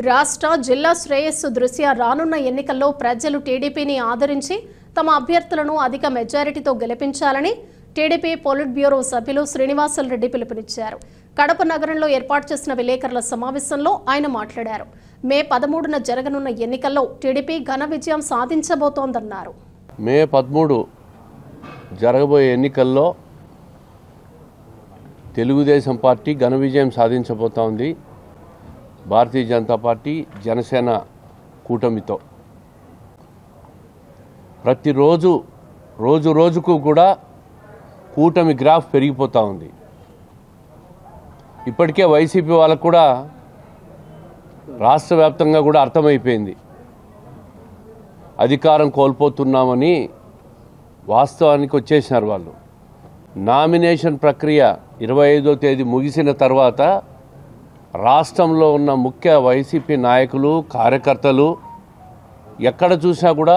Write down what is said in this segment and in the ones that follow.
రాష్ట్ర జిల్లా శ్రేయస్సు దృష్ట్యా రానున్న ఎన్నికల్లో ప్రజలు టీడీపీని ఆదరించి తమ అభ్యర్థులను అధిక మెజారిటీతో గెలిపించాలని టీడీపీ పొలిట్ బ్యూరో సభ్యులు శ్రీనివాసులు రెడ్డి పిలుపునిచ్చారు. కడప నగరంలో ఏర్పాటు చేసిన విలేకరుల సమావేశంలో ఆయన మాట్లాడారు. మే 13న జరగనున్న ఎన్నికల్లో టీడీపీ ఘన విజయం సాధించబోతోందన్నారు. మే 13 జరగబోయే ఎన్నికల్లో తెలుగుదేశం పార్టీ ఘన విజయం సాధించబోతోంది. భారతీయ జనతా పార్టీ జనసేన కూటమితో ప్రతిరోజు రోజుకు కూడా కూటమి గ్రాఫ్ పెరిగిపోతూ ఉంది. ఇప్పటికే వైసీపీ వాళ్ళకు కూడా రాష్ట్ర వ్యాప్తంగా కూడా అర్థమైపోయింది, అధికారం కోల్పోతున్నామని. వాస్తవానికి వచ్చేసినారు వాళ్ళు. నామినేషన్ ప్రక్రియ 25వ తేదీ ముగిసిన తర్వాత రాష్ట్రంలో ఉన్న ముఖ్య వైసీపీ నాయకులు కార్యకర్తలు ఎక్కడ చూసినా కూడా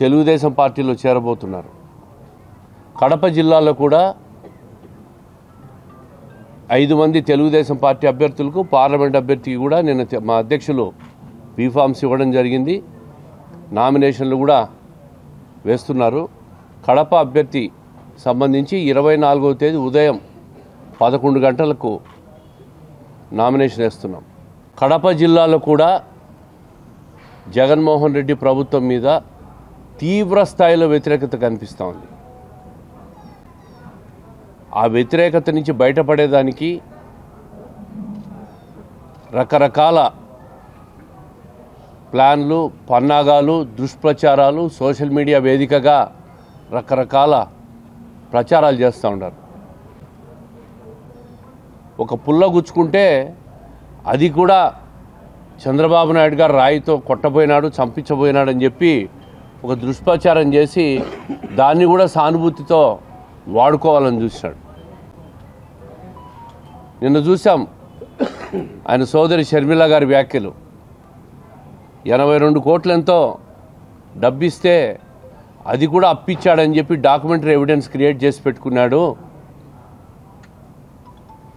తెలుగుదేశం పార్టీలో చేరబోతున్నారు. కడప జిల్లాలో కూడా 5 మంది తెలుగుదేశం పార్టీ అభ్యర్థులకు, పార్లమెంట్ అభ్యర్థికి కూడా నిన్న మా అధ్యక్షులు బీఫామ్స్ ఇవ్వడం జరిగింది. నామినేషన్లు కూడా వేస్తున్నారు. కడప అభ్యర్థి సంబంధించి 24వ తేదీ ఉదయం 11 గంటలకు నామినేషన్ వేస్తున్నాం. కడప జిల్లాలో కూడా జగన్మోహన్ రెడ్డి ప్రభుత్వం మీద తీవ్ర స్థాయిలో వ్యతిరేకత కనిపిస్తూ ఉంది. ఆ వ్యతిరేకత నుంచి బయటపడేదానికి రకరకాల ప్లాన్లు, పన్నాగాలు, దుష్ప్రచారాలు, సోషల్ మీడియా వేదికగా రకరకాల ప్రచారాలు చేస్తూ ఉన్నారు. ఒక పుల్ల గుచ్చుకుంటే అది కూడా చంద్రబాబు నాయుడు గారు రాయితో కొట్టబోయినాడు, చంపించబోయినాడు అని చెప్పి ఒక దుష్ప్రచారం చేసి దాన్ని కూడా సానుభూతితో వాడుకోవాలని చూశాడు. నిన్న చూసాం ఆయన సోదరి షర్మిల గారి వ్యాఖ్యలు. 82 కోట్లు ఎంతో డబ్బిస్తే అది కూడా అప్పిచ్చాడని చెప్పి డాక్యుమెంటరీ ఎవిడెన్స్ క్రియేట్ చేసి పెట్టుకున్నాడు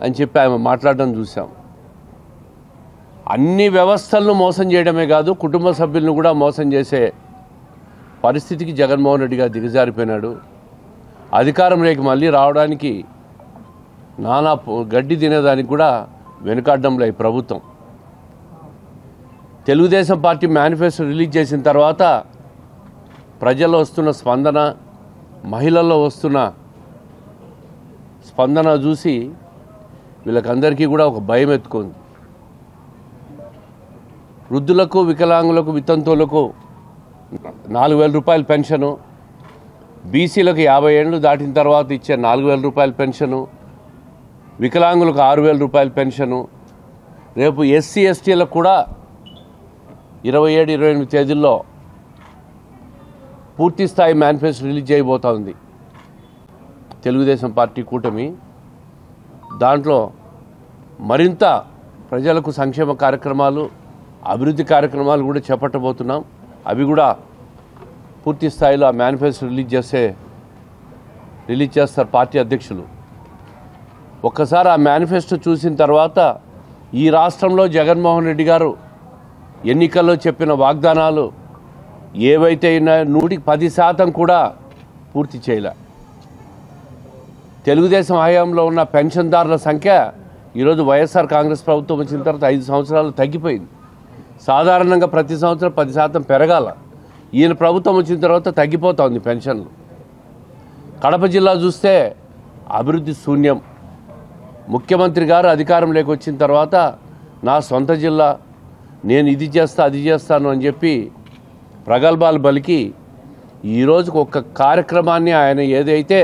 అని చెప్పి ఆమె మాట్లాడడం చూసాం. అన్ని వ్యవస్థలను మోసం చేయడమే కాదు, కుటుంబ సభ్యులను కూడా మోసం చేసే పరిస్థితికి జగన్మోహన్ రెడ్డి గారు దిగజారిపోయినాడు. అధికారంలోకి మళ్ళీ రావడానికి నానా గడ్డి తినేదానికి కూడా వెనుకాడడంలో ఈ ప్రభుత్వం. తెలుగుదేశం పార్టీ మేనిఫెస్టో రిలీజ్ చేసిన తర్వాత ప్రజల్లో వస్తున్న స్పందన, మహిళల్లో వస్తున్న స్పందన చూసి వీళ్ళకందరికీ కూడా ఒక భయం ఎత్తుకుంది. వృద్ధులకు, వికలాంగులకు, వితంతువులకు 4,000 రూపాయల పెన్షను, బీసీలకు 50 ఏళ్ళు దాటిన తర్వాత ఇచ్చే 4,000 రూపాయల పెన్షను, వికలాంగులకు 6,000 రూపాయల పెన్షను, రేపు ఎస్సీ ఎస్టీలకు కూడా 27, 28 తేదీల్లో పూర్తి స్థాయి మేనిఫెస్టో రిలీజ్ చేయబోతా ఉంది తెలుగుదేశం పార్టీ కూటమి. దాంట్లో మరింత ప్రజలకు సంక్షేమ కార్యక్రమాలు, అభివృద్ధి కార్యక్రమాలు కూడా చేపట్టబోతున్నాం. అవి కూడా పూర్తి స్థాయిలో ఆ మేనిఫెస్టో రిలీజ్ చేస్తారు పార్టీ అధ్యక్షులు. ఒక్కసారి ఆ మేనిఫెస్టో చూసిన తర్వాత ఈ రాష్ట్రంలో జగన్మోహన్ రెడ్డి గారు ఎన్నికల్లో చెప్పిన వాగ్దానాలు ఏవైతే ఉన్నాయో 110% కూడా పూర్తి చేయలే. తెలుగుదేశం హయాంలో ఉన్న పెన్షన్దారుల సంఖ్య ఈరోజు వైఎస్ఆర్ కాంగ్రెస్ ప్రభుత్వం వచ్చిన తర్వాత 5 సంవత్సరాలు తగ్గిపోయింది. సాధారణంగా ప్రతి సంవత్సరం 10% పెరగాల. ఈయన ప్రభుత్వం వచ్చిన తర్వాత తగ్గిపోతుంది పెన్షన్లు. కడప జిల్లా చూస్తే అభివృద్ధి శూన్యం. ముఖ్యమంత్రి గారు అధికారంలోకి వచ్చిన తర్వాత నా సొంత జిల్లా, నేను ఇది చేస్తా అది చేస్తాను అని చెప్పి ప్రగల్భాలు పలికి ఈరోజుకు ఒక్క కార్యక్రమాన్ని ఆయన ఏదైతే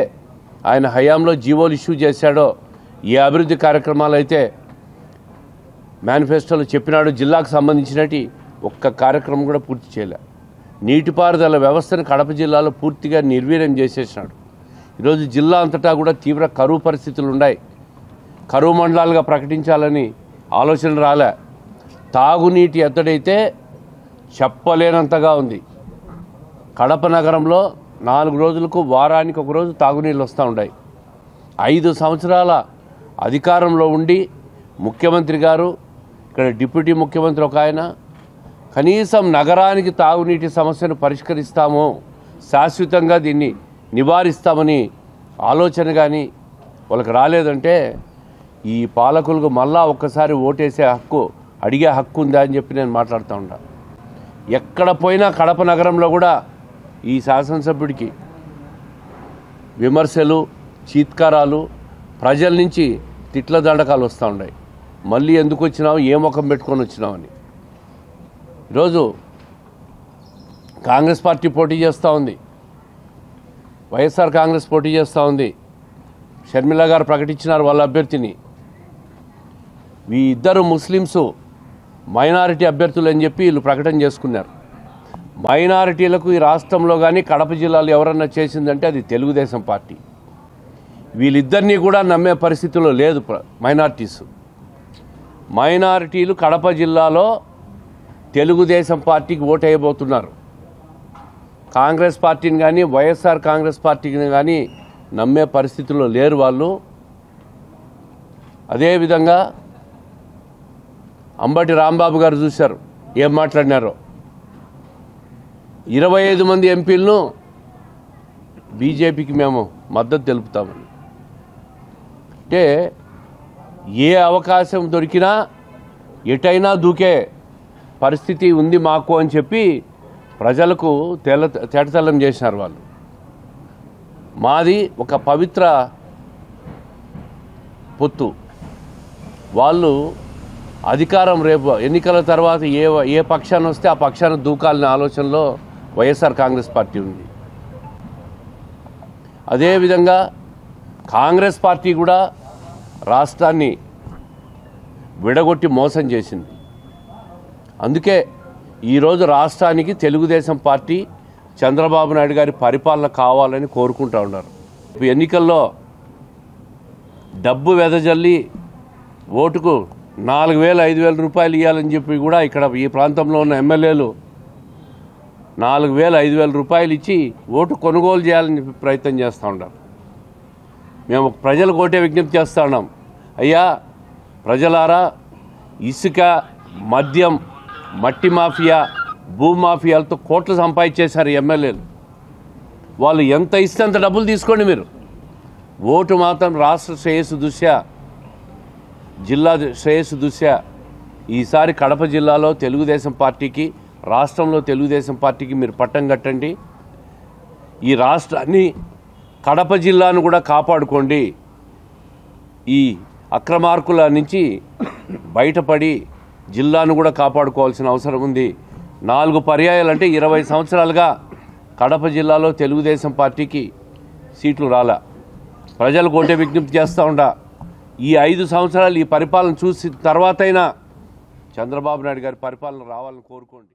ఆయన హయాంలో జీవోలు ఇష్యూ చేశాడో, ఏ అభివృద్ధి కార్యక్రమాలు అయితే మేనిఫెస్టోలో చెప్పినాడో జిల్లాకు సంబంధించినటి ఒక్క కార్యక్రమం కూడా పూర్తి చేయలే. నీటిపారుదల వ్యవస్థను కడప జిల్లాలో పూర్తిగా నిర్వీర్యం చేసేసినాడు. ఈరోజు జిల్లా అంతటా కూడా తీవ్ర కరువు పరిస్థితులు ఉన్నాయి. కరువు మండలాలుగా ప్రకటించాలని ఆలోచన రాలే. తాగునీటి ఎత్తడైతే చెప్పలేనంతగా ఉంది. కడప నగరంలో 4 రోజులకు, వారానికి ఒక రోజు తాగునీళ్ళు వస్తూ ఉన్నాయి. 5 సంవత్సరాల అధికారంలో ఉండి ముఖ్యమంత్రి గారు ఇక్కడ డిప్యూటీ ముఖ్యమంత్రి ఒక ఆయన కనీసం నగరానికి తాగునీటి సమస్యను పరిష్కరిస్తామో, శాశ్వతంగా దీన్ని నివారిస్తామని ఆలోచన కానీ వాళ్ళకి రాలేదంటే ఈ పాలకులకు మళ్ళా ఒక్కసారి ఓటేసే హక్కు, అడిగే హక్కు ఉందా అని చెప్పి నేను మాట్లాడుతూ ఉంటా. ఎక్కడ పోయినా కడప నగరంలో కూడా ఈ శాసనసభ్యుడికి విమర్శలు, చీత్కారాలు, ప్రజల నుంచి తిట్ల దండకాలు వస్తూ ఉన్నాయి. మళ్ళీ ఎందుకు వచ్చినావు, ఏ ముఖం పెట్టుకొని వచ్చినావని. ఈరోజు కాంగ్రెస్ పార్టీ పోటీ చేస్తూ ఉంది, వైఎస్ఆర్ కాంగ్రెస్ పోటీ చేస్తూ ఉంది. షర్మిల గారు ప్రకటించినారు వాళ్ళ అభ్యర్థిని. ఈ ఇద్దరు ముస్లిమ్స్ మైనారిటీ అభ్యర్థులు అని చెప్పి వీళ్ళు ప్రకటన చేసుకున్నారు. మైనారిటీలకు ఈ రాష్ట్రంలో కానీ కడప జిల్లాలో ఎవరన్నా చేసిందంటే అది తెలుగుదేశం పార్టీ. వీళ్ళిద్దరినీ కూడా నమ్మే పరిస్థితిలో లేదు మైనారిటీలు కడప జిల్లాలో తెలుగుదేశం పార్టీకి ఓటు వేయబోతున్నారు. కాంగ్రెస్ పార్టీని కానీ వైఎస్ఆర్ కాంగ్రెస్ పార్టీని కానీ నమ్మే పరిస్థితుల్లో లేరు వాళ్ళు. అదేవిధంగా అంబటి రాంబాబు గారు చూశారు ఏం మాట్లాడినారో. 25 మంది ఎంపీలను బీజేపీకి మేము మద్దతు తెలుపుతామని. అంటే ఏ అవకాశం దొరికినా ఎటైనా దూకే పరిస్థితి ఉంది మాకు అని చెప్పి ప్రజలకు తేటతెల్లం చేసినారు వాళ్ళు. మాది ఒక పవిత్ర పొత్తు. వాళ్ళు అధికారం రేపు ఎన్నికల తర్వాత ఏ పక్షాన్ని వస్తే ఆ పక్షాన్ని దూకాలనే ఆలోచనలో వైఎస్ఆర్ కాంగ్రెస్ పార్టీ ఉంది. అదేవిధంగా కాంగ్రెస్ పార్టీ కూడా రాష్ట్రాన్ని విడగొట్టి మోసం చేసింది. అందుకే ఈరోజు రాష్ట్రానికి తెలుగుదేశం పార్టీ చంద్రబాబు నాయుడు గారి పరిపాలన కావాలని కోరుకుంటూ ఉన్నారు. ఎన్నికల్లో డబ్బు వెదజల్లి ఓటుకు 4,000 5,000 రూపాయలు ఇవ్వాలని చెప్పి కూడా ఇక్కడ ఈ ప్రాంతంలో ఉన్న ఎమ్మెల్యేలు 4,000 5,000 రూపాయలు ఇచ్చి ఓటు కొనుగోలు చేయాలని చెప్పి ప్రయత్నం చేస్తూ ఉంటారు. మేము ప్రజలకు ఓటే విజ్ఞప్తి చేస్తూ ఉన్నాం. అయ్యా ప్రజలారా, ఇసుక, మద్యం, మట్టి మాఫియా, భూమాఫియాలతో కోట్లు సంపాదించేశారు ఎమ్మెల్యేలు. వాళ్ళు ఎంత ఇస్తే అంత డబ్బులు తీసుకోండి మీరు. ఓటు మాత్రం రాష్ట్ర శ్రేయస్సు దృష్ట్యా, జిల్లా శ్రేయస్సు దృష్ట్యా ఈసారి కడప జిల్లాలో తెలుగుదేశం పార్టీకి, రాష్ట్రంలో తెలుగుదేశం పార్టీకి మీరు పట్టం కట్టండి. ఈ రాష్ట్రాన్ని, కడప జిల్లాను కూడా కాపాడుకోండి. ఈ అక్రమార్కుల నుంచి బయటపడి జిల్లాను కూడా కాపాడుకోవాల్సిన అవసరం ఉంది. 4 పర్యాయాలంటే 20 సంవత్సరాలుగా కడప జిల్లాలో తెలుగుదేశం పార్టీకి సీట్లు రాలా. ప్రజలకు ఓటే విజ్ఞప్తి చేస్తూ ఉండా. ఈ 5 సంవత్సరాలు ఈ పరిపాలన చూసిన తర్వాతైనా చంద్రబాబు నాయుడు గారి పరిపాలన రావాలని కోరుకోండి.